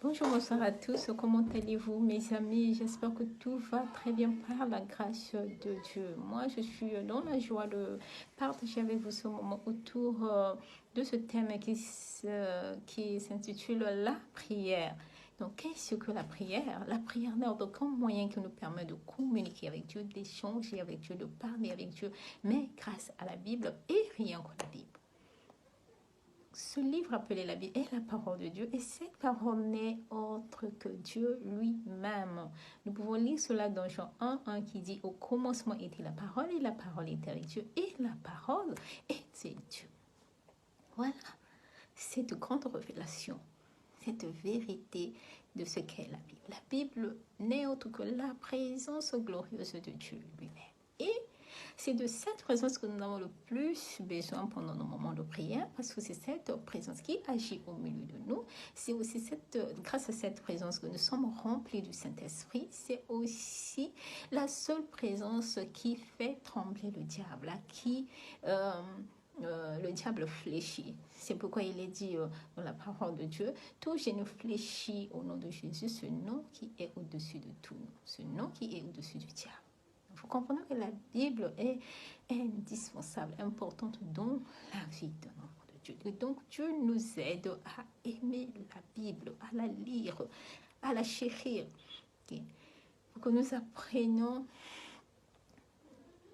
Bonjour, bonsoir à tous. Comment allez-vous, mes amis? J'espère que tout va très bien par la grâce de Dieu. Moi, je suis dans la joie de partager avec vous ce moment autour de ce thème qui s'intitule la prière. Donc, qu'est-ce que la prière? La prière n'est aucun moyen qui nous permet de communiquer avec Dieu, d'échanger avec Dieu, de parler avec Dieu, mais grâce à la Bible et rien que la Bible. Ce livre appelé la Bible est la parole de Dieu et cette parole n'est autre que Dieu lui-même. Nous pouvons lire cela dans Jean 1 qui dit « Au commencement était la parole et la parole était avec Dieu et la parole était Dieu. » Voilà, cette grande révélation, cette vérité de ce qu'est la Bible. La Bible n'est autre que la présence glorieuse de Dieu lui-même. Et c'est de cette présence que nous avons le plus besoin pendant nos moments de prière, parce que c'est cette présence qui agit au milieu de nous. C'est aussi grâce à cette présence que nous sommes remplis du Saint-Esprit. C'est aussi la seule présence qui fait trembler le diable, à qui le diable fléchit. C'est pourquoi il est dit dans la parole de Dieu, tout genou fléchit au nom de Jésus, ce nom qui est au-dessus de tout nom, ce nom qui est au-dessus du diable. Il faut comprendre que la Bible est indispensable, importante dans la vie d'un enfant de Dieu. Et donc, Dieu nous aide à aimer la Bible, à la lire, à la chérir. Okay? Pour que nous apprenions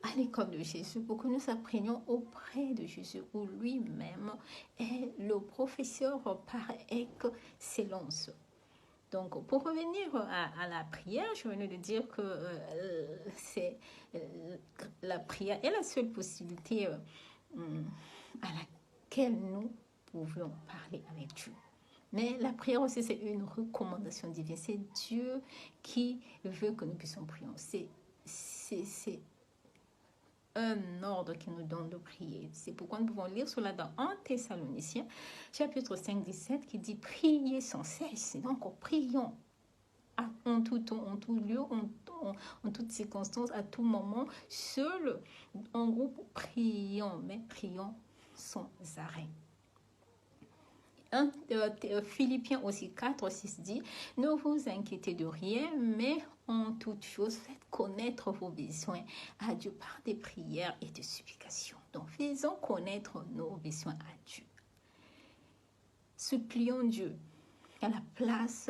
à l'école de Jésus, pour que nous apprenions auprès de Jésus, où lui-même est le professeur par excellence. Donc, pour revenir à la prière, je venais de dire que la prière est la seule possibilité à laquelle nous pouvions parler avec Dieu. Mais la prière aussi, c'est une recommandation divine. C'est Dieu qui veut que nous puissions prier. C'est un ordre qui nous donne de prier. C'est pourquoi nous pouvons lire cela dans 1 Thessaloniciens, chapitre 5, 17, qui dit « Priez sans cesse ». Donc, prions en tout temps, en tout lieu, en toutes circonstances, à tout moment, seul, en groupe, prions, mais prions sans arrêt. Philippiens aussi 4, 6 dit « Ne vous inquiétez de rien, mais en toute chose, faites connaître vos besoins à Dieu par des prières et des supplications. » Donc, faisons connaître nos besoins à Dieu. Supplions Dieu à la place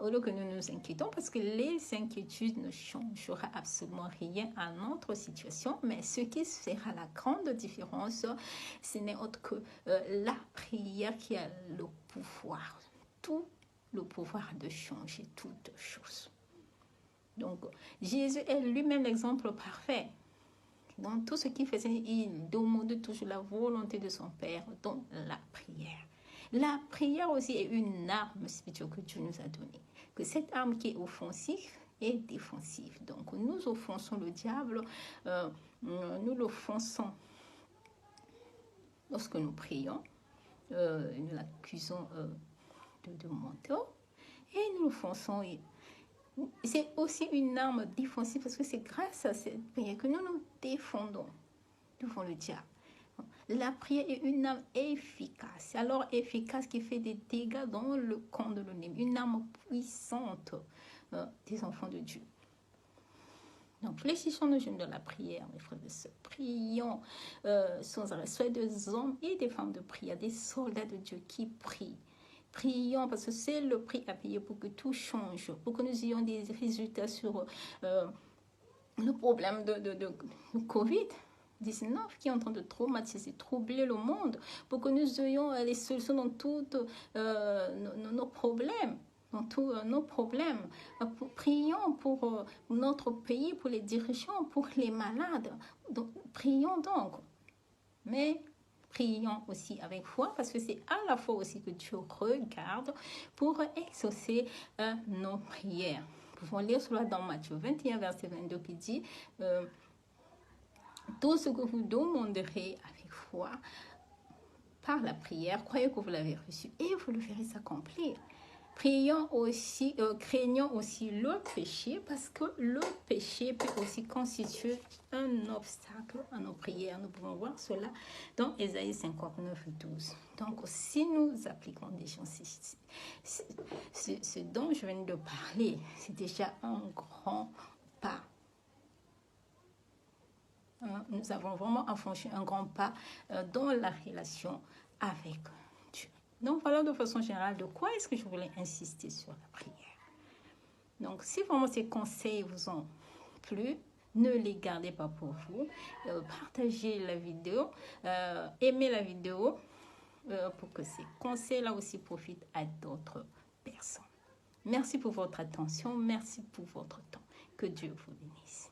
au lieu que nous nous inquiétons, parce que les inquiétudes ne changeront absolument rien à notre situation, mais ce qui fera la grande différence, ce n'est autre que la prière qui a le pouvoir, tout le pouvoir de changer toutes choses. Donc, Jésus est lui-même l'exemple parfait. Dans tout ce qu'il faisait, il demandait toujours la volonté de son Père dans la prière. La prière aussi est une arme spirituelle que Dieu nous a donnée. Que cette arme qui est offensive est défensive. Donc, nous offensons le diable, nous l'offensons lorsque nous prions, nous l'accusons de menteur et nous l'offensons. C'est aussi une arme défensive parce que c'est grâce à cette prière que nous nous défendons devant le diable. La prière est une arme efficace. Alors efficace qui fait des dégâts dans le camp de l'ennemi. Une arme puissante des enfants de Dieu. Donc, fléchissons nos genoux dans la prière, mes frères et sœurs. Prions sans arrêt. Soyez des hommes et des femmes de prière, des soldats de Dieu qui prient. Prions parce que c'est le prix à payer pour que tout change, pour que nous ayons des résultats sur le problème de Covid. 19 qui est en train de traumatiser, troubler le monde, pour que nous ayons les solutions dans tous nos problèmes. Dans tous nos problèmes. Prions pour notre pays, pour les dirigeants, pour les malades. Donc, prions donc. Mais prions aussi avec foi, parce que c'est à la fois aussi que Dieu regarde pour exaucer nos prières. Nous pouvons lire cela dans Matthieu 21, verset 22, qui dit tout ce que vous demanderez avec foi par la prière, croyez que vous l'avez reçu et vous le verrez s'accomplir. Prions aussi, craignons aussi le péché, parce que le péché peut aussi constituer un obstacle à nos prières. Nous pouvons voir cela dans Ésaïe 59, 12. Donc, si nous appliquons des gens, ce dont je viens de parler, c'est déjà un grand pas. Nous avons vraiment franchi un grand pas dans la relation avec Dieu. Donc voilà de façon générale de quoi est-ce que je voulais insister sur la prière. Donc si vraiment ces conseils vous ont plu, ne les gardez pas pour vous. Partagez la vidéo, aimez la vidéo pour que ces conseils-là aussi profitent à d'autres personnes. Merci pour votre attention, merci pour votre temps. Que Dieu vous bénisse.